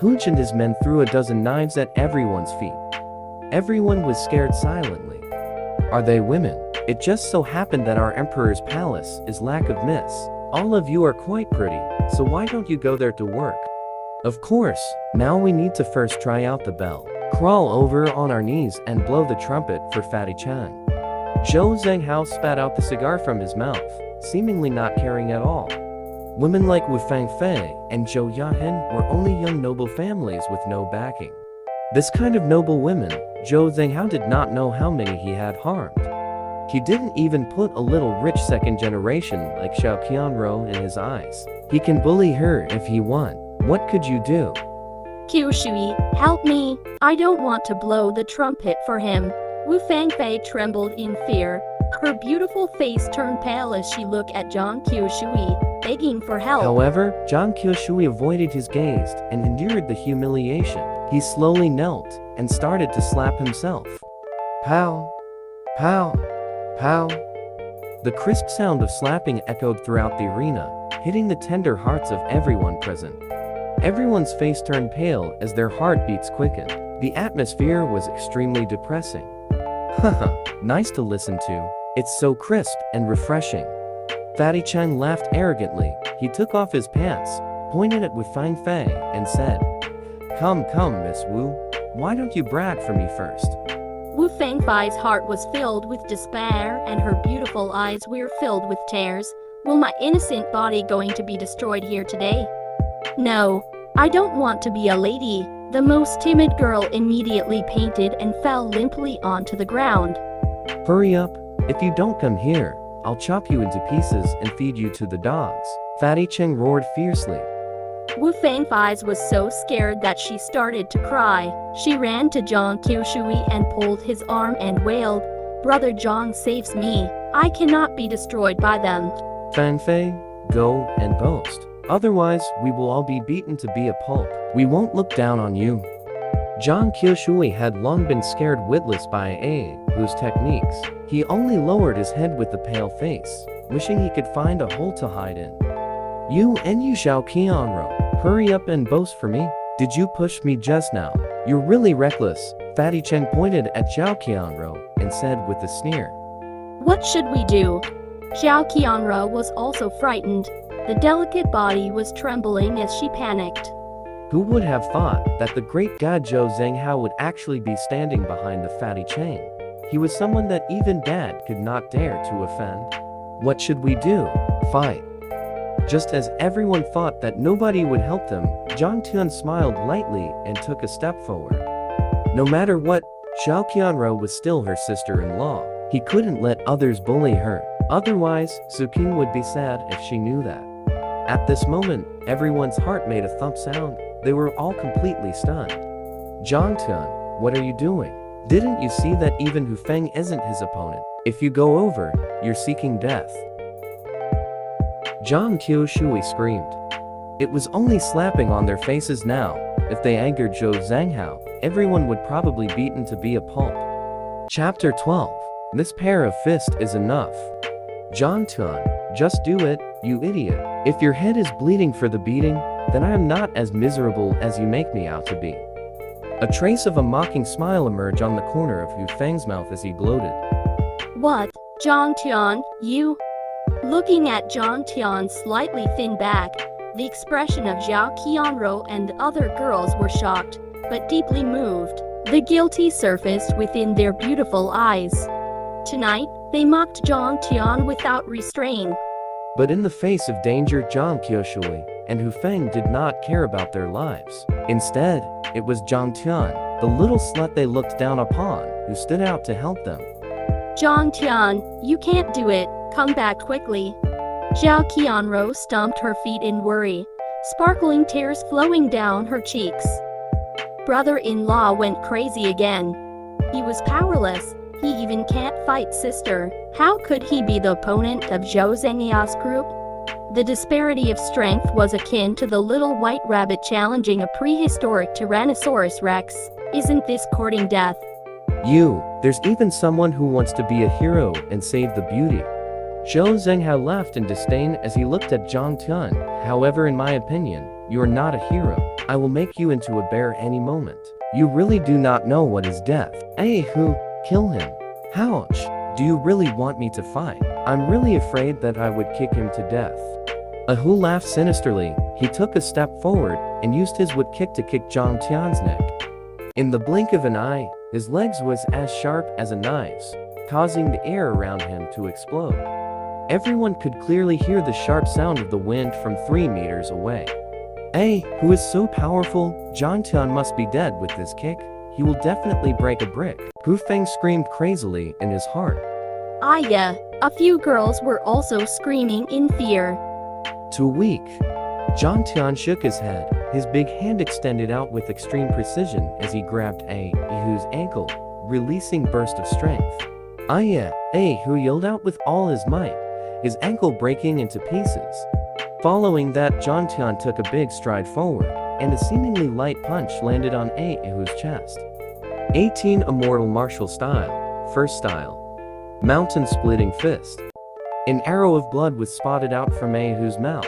Hooch and his men threw a dozen knives at everyone's feet. Everyone was scared silently. Are they women? It just so happened that our emperor's palace is lack of myths. All of you are quite pretty, so why don't you go there to work? Of course, now we need to first try out the bell. Crawl over on our knees and blow the trumpet for Fatty Cheng. Zhou Zhenghao spat out the cigar from his mouth, seemingly not caring at all. Women like Wu Fangfei and Zhou Yahen were only young noble families with no backing. This kind of noble women, Zhou Zhenghao did not know how many he had harmed. He didn't even put a little rich second generation like Xiao Qianrou in his eyes. He can bully her if he wants. What could you do? Qiushui, help me. I don't want to blow the trumpet for him. Wu Fangfei trembled in fear. Her beautiful face turned pale as she looked at Zhang Qiushui, begging for help. However, Zhang Qiushui avoided his gaze and endured the humiliation. He slowly knelt and started to slap himself. Pow! Pow! Pow! The crisp sound of slapping echoed throughout the arena, hitting the tender hearts of everyone present. Everyone's face turned pale as their heartbeats quickened. The atmosphere was extremely depressing. Haha, nice to listen to. It's so crisp and refreshing. Fatty Cheng laughed arrogantly. He took off his pants, pointed at Wu Fangfei, and said, Come, Miss Wu. Why don't you brag for me first? Wu Fangfei's heart was filled with despair and her beautiful eyes were filled with tears. Will my innocent body going to be destroyed here today? No, I don't want to be a lady. The most timid girl immediately fainted and fell limply onto the ground. Hurry up. If you don't come here, I'll chop you into pieces and feed you to the dogs. Fatty Cheng roared fiercely. Wu Fangfei was so scared that she started to cry. She ran to Zhang Qiushui and pulled his arm and wailed, Brother Zhang saves me. I cannot be destroyed by them. Fangfei, go and boast. Otherwise, we will all be beaten to be a pulp. We won't look down on you. Zhang Qiushui had long been scared witless by A, whose techniques. He only lowered his head with a pale face, wishing he could find a hole to hide in. You Xiao Qianrou, hurry up and boast for me. Did you push me just now? You're really reckless. Fatty Cheng pointed at Zhao Qianrou and said with a sneer. What should we do? Zhao Qianrou was also frightened. The delicate body was trembling as she panicked. Who would have thought that the great god Zhou Zhenghao would actually be standing behind the Fatty Cheng? He was someone that even Dad could not dare to offend. What should we do? Fight. Just as everyone thought that nobody would help them, Zhang Tian smiled lightly and took a step forward. No matter what, Zhao Qianrou was still her sister-in-law. He couldn't let others bully her. Otherwise, Zuqing would be sad if she knew that. At this moment, everyone's heart made a thump sound. They were all completely stunned. Zhang Tian, what are you doing? Didn't you see that even Hu Feng isn't his opponent? If you go over, you're seeking death. Zhang Qiushui screamed. It was only slapping on their faces now. If they angered Zhou Zhenghao, everyone would probably beaten to be a pulp. Chapter 12. This pair of fists is enough. Zhang Tian, just do it. you idiot. If your head is bleeding for the beating, then I am not as miserable as you make me out to be. A trace of a mocking smile emerged on the corner of Hu Feng's mouth as he gloated. What, Zhang Tian, you? Looking at Zhang Tian's slightly thin back, the expression of Zhao Qianrou and the other girls were shocked, but deeply moved. The guilty surfaced within their beautiful eyes. Tonight, they mocked Zhang Tian without restraint. But in the face of danger, Zhang Qiushui and Hu Feng did not care about their lives. Instead, it was Zhang Tian, the little slut they looked down upon, who stood out to help them. Zhang Tian, you can't do it, come back quickly. Zhao Qianrou stomped her feet in worry, sparkling tears flowing down her cheeks. Brother-in-law went crazy again. He was powerless. He even can't fight sister. How could he be the opponent of Zhou Zhenglia's group? The disparity of strength was akin to the little white rabbit challenging a prehistoric Tyrannosaurus Rex. Isn't this courting death? There's even someone who wants to be a hero and save the beauty. Zhou Zhenghao laughed in disdain as he looked at Zhang Tian. However, in my opinion, you are not a hero. I will make you into a bear any moment. You really do not know what is death. Who? Kill him. Ouch. Do you really want me to fight? I'm really afraid that I would kick him to death. Ahu laughed sinisterly. He took a step forward and used his wood kick to kick Zhang Tian's neck. In the blink of an eye, his legs was as sharp as a knife's, causing the air around him to explode. Everyone could clearly hear the sharp sound of the wind from 3 meters away. Who is so powerful? Zhang Tian must be dead with this kick. He will definitely break a brick. Hu Feng screamed crazily in his heart. Yeah, a few girls were also screaming in fear. Too weak. Zhang Tian shook his head, his big hand extended out with extreme precision as he grabbed Ahu's ankle, releasing burst of strength. Ahu yelled out with all his might, his ankle breaking into pieces. Following that, Zhang Tian took a big stride forward, and a seemingly light punch landed on Ahu's chest. 18 Immortal Martial Style. First Style. Mountain Splitting Fist. An arrow of blood was spotted out from Ahu's mouth.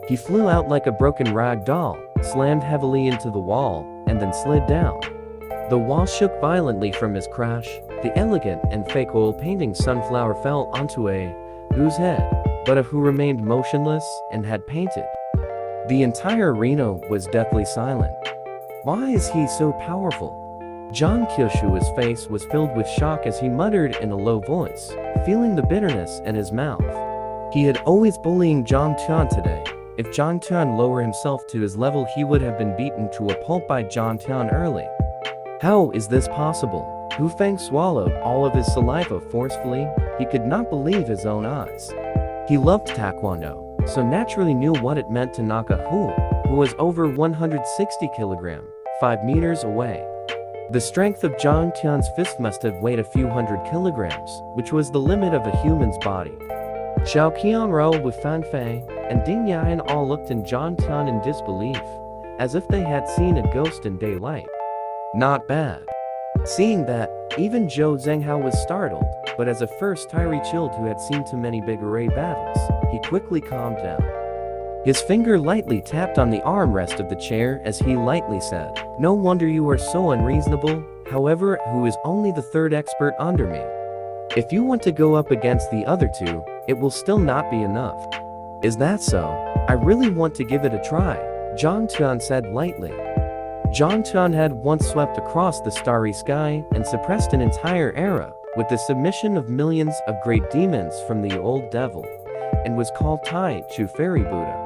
He flew out like a broken rag doll, slammed heavily into the wall, and then slid down. The wall shook violently from his crash. The elegant and fake oil painting sunflower fell onto Ahu's head, but Ahu remained motionless and had painted. The entire arena was deathly silent. Why is he so powerful? Zhang Qiushui's face was filled with shock as he muttered in a low voice, feeling the bitterness in his mouth. He had always bullying Zhang Tian today. If Zhang Tian lowered himself to his level, he would have been beaten to a pulp by Zhang Tian early. How is this possible? Hu Feng swallowed all of his saliva forcefully. He could not believe his own eyes. He loved Taekwondo, so naturally knew what it meant to knock Ahu, who was over 160 kilograms, 5 meters away. The strength of Zhang Tian's fist must have weighed a few hundred kilograms, which was the limit of a human's body. Zhao Qianrou with Fan Fei and Ding Yan all looked at Zhang Tian in disbelief, as if they had seen a ghost in daylight. Not bad. Seeing that, even Zhou Zhenghao was startled, but as a first-time child who had seen too many big array battles, he quickly calmed down. His finger lightly tapped on the armrest of the chair as he lightly said, "No wonder you are so unreasonable. However, who is only the third expert under me? If you want to go up against the other two, it will still not be enough." "Is that so? I really want to give it a try," Zhang Tian said lightly. Zhang Tian had once swept across the starry sky and suppressed an entire era with the submission of millions of great demons from the old devil, and was called Tai Chu Fairy Buddha.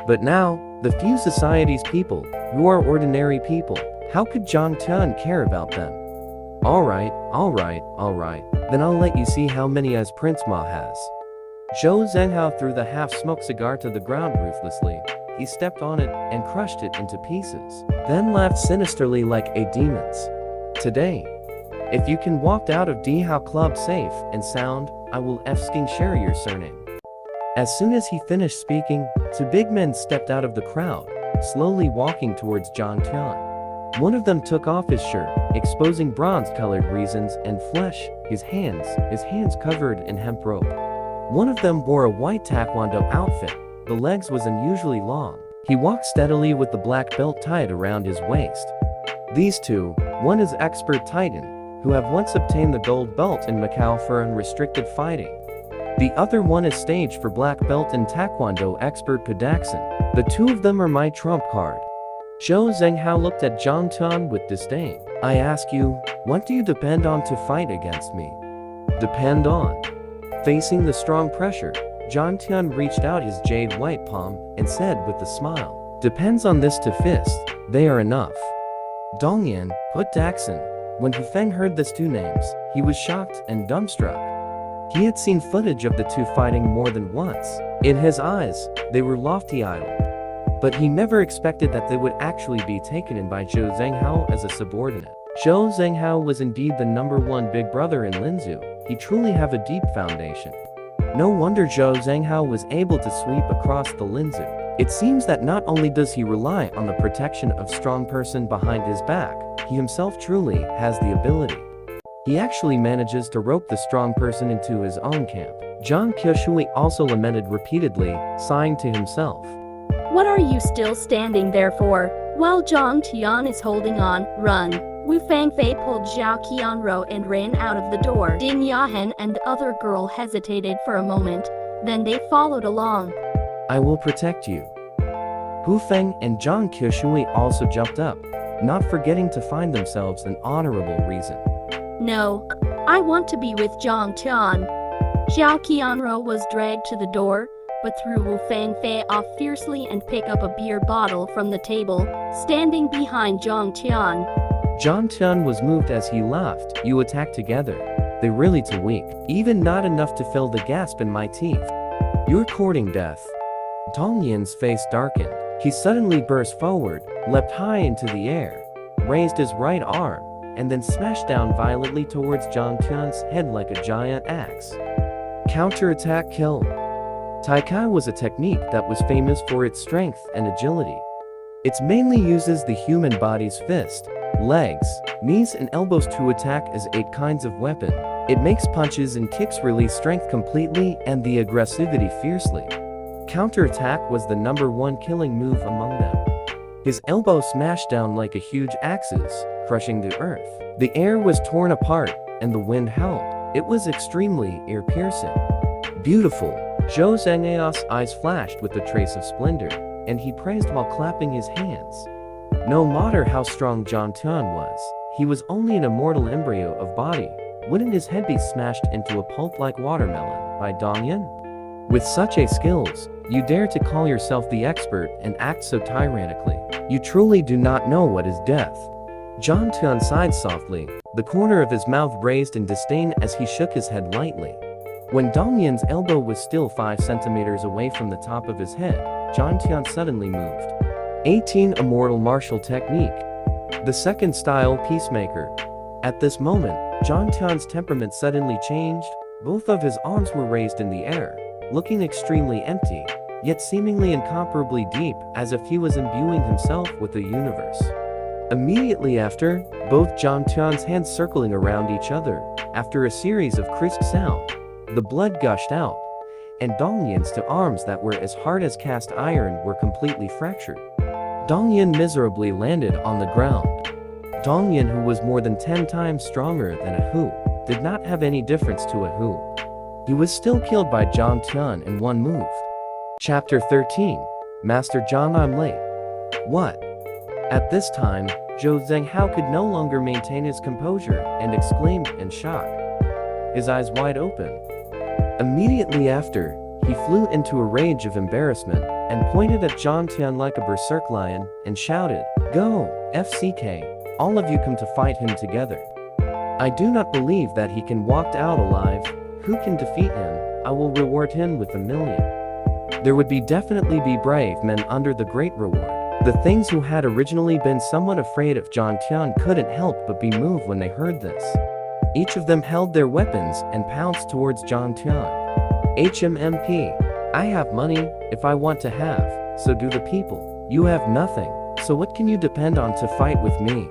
But now, the few society's people, who are ordinary people, how could Zhang Tian care about them? Alright, then I'll let you see how many as Prince Ma has. Zhou Zhenghao threw the half-smoked cigar to the ground ruthlessly. He stepped on it and crushed it into pieces, then laughed sinisterly like a demon's. "Today, if you can walk out of Dihao Club safe and sound, I will f***ing share your surname." As soon as he finished speaking, 2 big men stepped out of the crowd, slowly walking towards Zhang Tian. One of them took off his shirt, exposing bronze-colored reasons and flesh, his hands covered in hemp rope. One of them wore a white taekwondo outfit. The legs was unusually long. He walked steadily with the black belt tied around his waist. These two, one is expert Titan, who have once obtained the gold belt in Macau for unrestricted fighting. The other one is staged for black belt in Taekwondo expert Padaxin. The two of them are my trump card. Zhou Zhenghao looked at Zhang Tian with disdain. I ask you, what do you depend on to fight against me? Depend on. Facing the strong pressure, Zhang Tian reached out his jade white palm and said with a smile, depends on this to fist, they are enough. Dongyan, put Daxin. When Hu Feng heard these two names, he was shocked and dumbstruck. He had seen footage of the two fighting more than once. In his eyes, they were lofty idol. But he never expected that they would actually be taken in by Zhou Zhenghao as a subordinate. Zhou Zhenghao was indeed the #1 big brother in Linzhou. He truly have a deep foundation. No wonder Zhou Zhenghao was able to sweep across the Linzhou. It seems that not only does he rely on the protection of strong person behind his back, he himself truly has the ability. He actually manages to rope the strong person into his own camp. Zhang Qiushui also lamented repeatedly, sighing to himself. What are you still standing there for? While Zhang Tian is holding on, run. Wu Fangfei pulled Zhao Qianrou and ran out of the door. Din Yahan and the other girl hesitated for a moment, then they followed along. I will protect you. Hu Feng and Zhang Qiushui also jumped up, not forgetting to find themselves an honorable reason. No, I want to be with Zhang Tian. Zhao Qianrou was dragged to the door, but threw Wu Fangfei off fiercely and picked up a beer bottle from the table, standing behind Zhang Tian. Zhang Tian was moved as he laughed. You attack together. They really too weak. Even not enough to fill the gasp in my teeth. You're courting death. Dong Yin's face darkened. He suddenly burst forward, leapt high into the air, raised his right arm, and then smashed down violently towards Zhang Tian's head like a giant axe. Counterattack kill. Taikai was a technique that was famous for its strength and agility. It mainly uses the human body's fist, legs, knees and elbows to attack as 8 kinds of weapon. It makes punches and kicks release strength completely and the aggressivity fiercely. Counterattack was the #1 killing move among them. His elbow smashed down like a huge axes, crushing the earth. The air was torn apart, and the wind howled. It was extremely ear-piercing. Beautiful. Zhou Zhenghao's eyes flashed with a trace of splendor, and he praised while clapping his hands. No matter how strong Zhang Tian was, he was only an immortal embryo of body. Wouldn't his head be smashed into a pulp like watermelon by Dongyan? With such a skills, you dare to call yourself the expert and act so tyrannically. You truly do not know what is death. Zhang Tian sighed softly, the corner of his mouth raised in disdain as he shook his head lightly. When Dongyan's elbow was still 5 centimeters away from the top of his head, Zhang Tian suddenly moved. 18 Immortal Martial Technique. The second style Peacemaker. At this moment, Zhang Tian's temperament suddenly changed. Both of his arms were raised in the air, looking extremely empty, yet seemingly incomparably deep, as if he was imbuing himself with the universe. Immediately after, both Zhang Tian's hands circling around each other, after a series of crisp sound, the blood gushed out, and Dongyan's 2 arms that were as hard as cast iron were completely fractured. Dongyan miserably landed on the ground. Dongyan, who was more than 10 times stronger than a Hu, did not have any difference to a Hu. He was still killed by Zhang Tian in 1 move. Chapter 13. Master Zhang, I'm late. What? At this time, Zhou Zhenghao could no longer maintain his composure and exclaimed in shock, his eyes wide open. Immediately after, he flew into a rage of embarrassment and pointed at Zhang Tian like a berserk lion and shouted, Go, FCK, all of you come to fight him together. I do not believe that he can walk out alive. Who can defeat him? I will reward him with 1,000,000. There would definitely be brave men under the great reward. The things who had originally been somewhat afraid of Zhang Tian couldn't help but be moved when they heard this. Each of them held their weapons and pounced towards Zhang Tian. HMMP. I have money, if I want to have, so do the people. You have nothing, so what can you depend on to fight with me?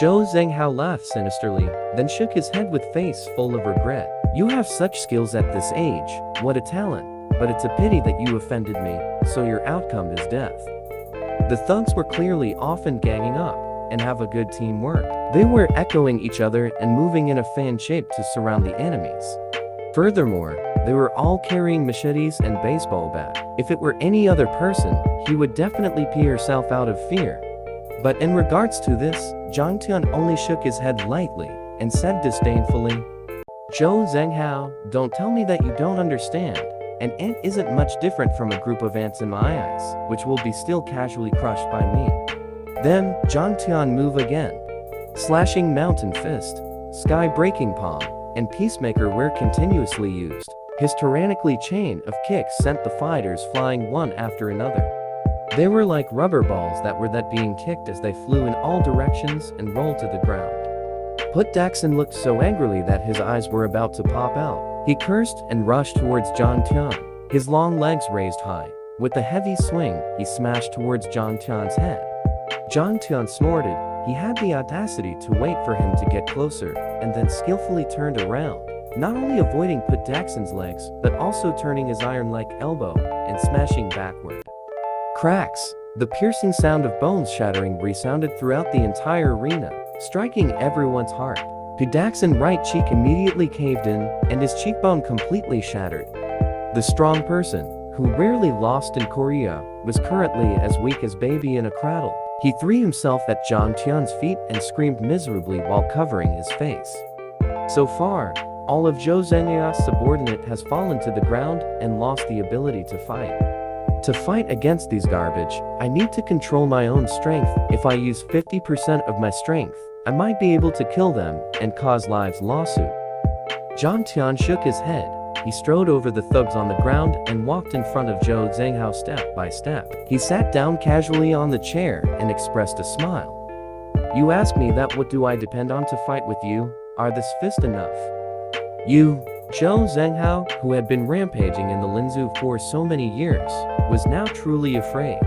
Zhou Zhenghao laughed sinisterly, then shook his head with face full of regret. You have such skills at this age, what a talent, but it's a pity that you offended me, so your outcome is death. The thugs were clearly often ganging up, and have a good teamwork. They were echoing each other and moving in a fan shape to surround the enemies. Furthermore, they were all carrying machetes and baseball bat. If it were any other person, he would definitely pee herself out of fear. But in regards to this, Zhang Tian only shook his head lightly, and said disdainfully, "Zhou Zhenghao, don't tell me that you don't understand. An ant isn't much different from a group of ants in my eyes, which will be still casually crushed by me." Then, Zhang Tian move again. Slashing mountain fist, sky-breaking palm, and peacemaker were continuously used. His tyrannically chain of kicks sent the fighters flying one after another. They were like rubber balls that were being kicked as they flew in all directions and rolled to the ground. Put Daxon looked so angrily that his eyes were about to pop out. He cursed and rushed towards Zhang Tian, his long legs raised high. With a heavy swing, he smashed towards Zhang Tian's head. Zhang Tian snorted. He had the audacity to wait for him to get closer, and then skillfully turned around, not only avoiding Put Daxon's legs, but also turning his iron-like elbow and smashing backward. Cracks! The piercing sound of bones shattering resounded throughout the entire arena, striking everyone's heart. Daxon's right cheek immediately caved in, and his cheekbone completely shattered. The strong person, who rarely lost in Korea, was currently as weak as baby in a cradle. He threw himself at Zhang Tian's feet and screamed miserably while covering his face. So far, all of Zhou Zhenghai's subordinate has fallen to the ground and lost the ability to fight. To fight against these garbage, I need to control my own strength. If I use 50% of my strength, I might be able to kill them and cause lives lawsuit. Zhang Tian shook his head. He strode over the thugs on the ground and walked in front of Zhou Zhenghao step by step. He sat down casually on the chair and expressed a smile. "You ask me that, what do I depend on to fight with you? Are this fist enough?" You, Zhou Zhenghao, who had been rampaging in the Linzhou for so many years, was now truly afraid.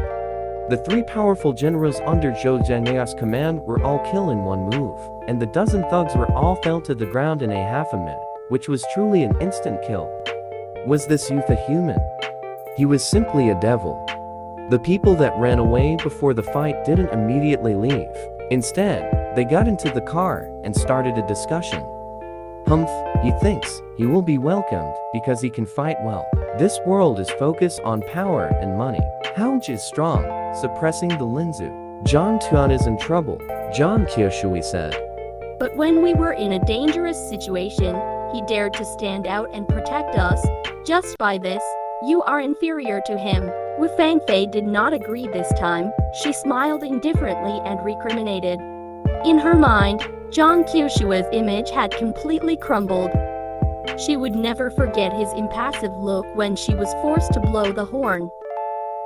The three powerful generals under Zhou Zhenghai's command were all killed in one move, and the dozen thugs were all fell to the ground in a half a minute, which was truly an instant kill. Was this youth a human? He was simply a devil. The people that ran away before the fight didn't immediately leave. Instead, they got into the car and started a discussion. Humph, he thinks he will be welcomed because he can fight well. This world is focused on power and money. Houch is strong, suppressing the Linzhou. Zhang Tian is in trouble, Zhang Qiushui said. But when we were in a dangerous situation, he dared to stand out and protect us. Just by this, you are inferior to him. Wu Fangfei did not agree this time. She smiled indifferently and recriminated. In her mind, Zhang Qiushui's image had completely crumbled. She would never forget his impassive look when she was forced to blow the horn.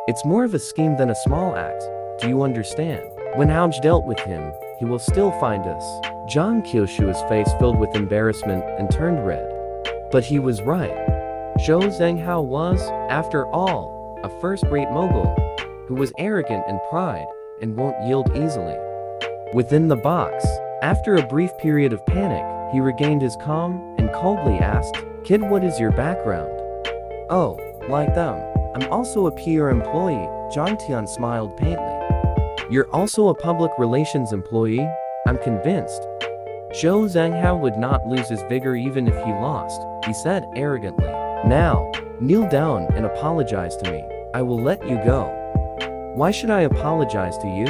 It's more of a scheme than a small act. Do you understand? When Houch dealt with him, he will still find us. Zhang Qiushui's face filled with embarrassment and turned red. But he was right. Zhou Zhenghao was, after all, a first-rate mogul, who was arrogant in pride and won't yield easily. Within the box, after a brief period of panic, he regained his calm and coldly asked, "Kid, what is your background?" "Oh, like them. I'm also a PR employee," Zhang Tian smiled faintly. "You're also a public relations employee? I'm convinced." Zhou Zhenghao would not lose his vigor even if he lost, he said arrogantly. "Now, kneel down and apologize to me. I will let you go." "Why should I apologize to you?"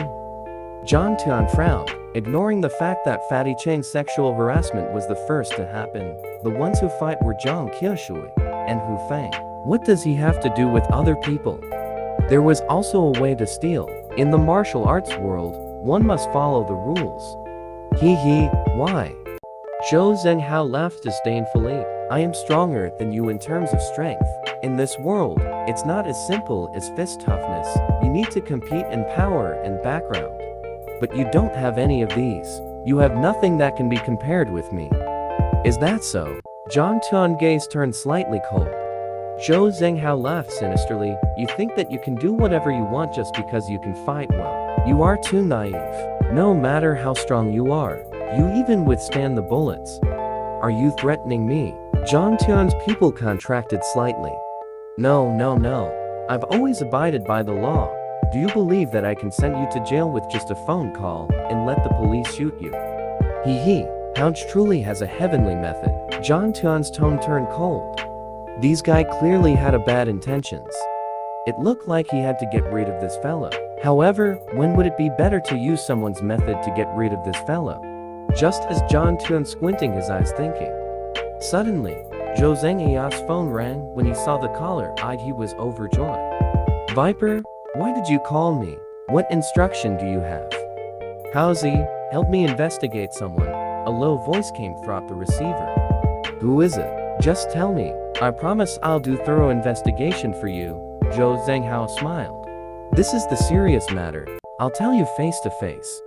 Zhang Tian frowned, ignoring the fact that Fatty Chang's sexual harassment was the first to happen. The ones who fight were Zhang Qiushui and Hu Fang. What does he have to do with other people? There was also a way to steal. In the martial arts world, one must follow the rules. Hee, why? Zhou Zhenghao laughed disdainfully. "I am stronger than you in terms of strength. In this world, it's not as simple as fist toughness. You need to compete in power and background. But you don't have any of these. You have nothing that can be compared with me." "Is that so?" Zhang Tian's gaze turned slightly cold. Zhou Zhenghao laughed sinisterly. "You think that you can do whatever you want just because you can fight well. You are too naive. No matter how strong you are, you even withstand the bullets. Are you threatening me?" John Tian's pupil contracted slightly. No, no, no. I've always abided by the law. Do you believe that I can send you to jail with just a phone call and let the police shoot you? Hee. Pouch truly has a heavenly method. John Tian's tone turned cold. These guy clearly had a bad intentions. It looked like he had to get rid of this fellow. However, when would it be better to use someone's method to get rid of this fellow? Just as John Tian squinting his eyes thinking. Suddenly, Zhou Zhengya's phone rang. When he saw the caller, he was overjoyed. Viper, why did you call me? What instruction do you have? Howzy, help me investigate someone. A low voice came through the receiver. Who is it? Just tell me. I promise I'll do thorough investigation for you. Zhou Zhenghao smiled. This is the serious matter. I'll tell you face to face.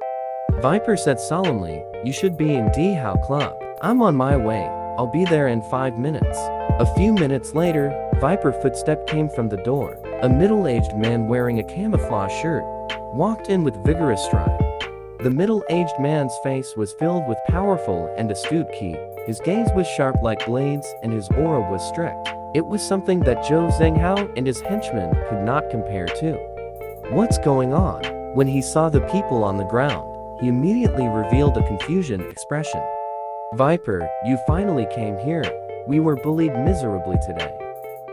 Viper said solemnly, you should be in D-Hao Club. I'm on my way. I'll be there in 5 minutes. A few minutes later, Viper footstep came from the door. A middle-aged man wearing a camouflage shirt walked in with vigorous stride. The middle-aged man's face was filled with powerful and astute ki. His gaze was sharp like blades and his aura was strict. It was something that Zhou Zhenghao and his henchmen could not compare to. What's going on? When he saw the people on the ground, he immediately revealed a confusion expression. Viper, you finally came here. We were bullied miserably today.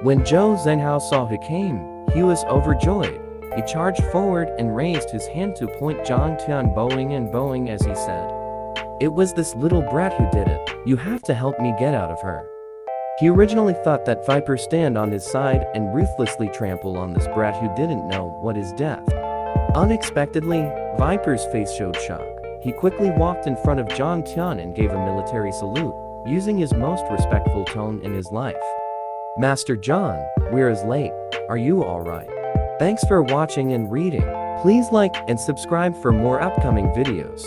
When Zhou Zhenghao saw who came, he was overjoyed. He charged forward and raised his hand to point John Tian bowing as he said, it was this little brat who did it. You have to help me get out of her. He originally thought that Viper stand on his side and ruthlessly trample on this brat who didn't know what is death. Unexpectedly, Viper's face showed shock. He quickly walked in front of John Tian and gave a military salute, using his most respectful tone in his life. Master John, we're late. Are you alright? Thanks for watching and reading. Please like and subscribe for more upcoming videos.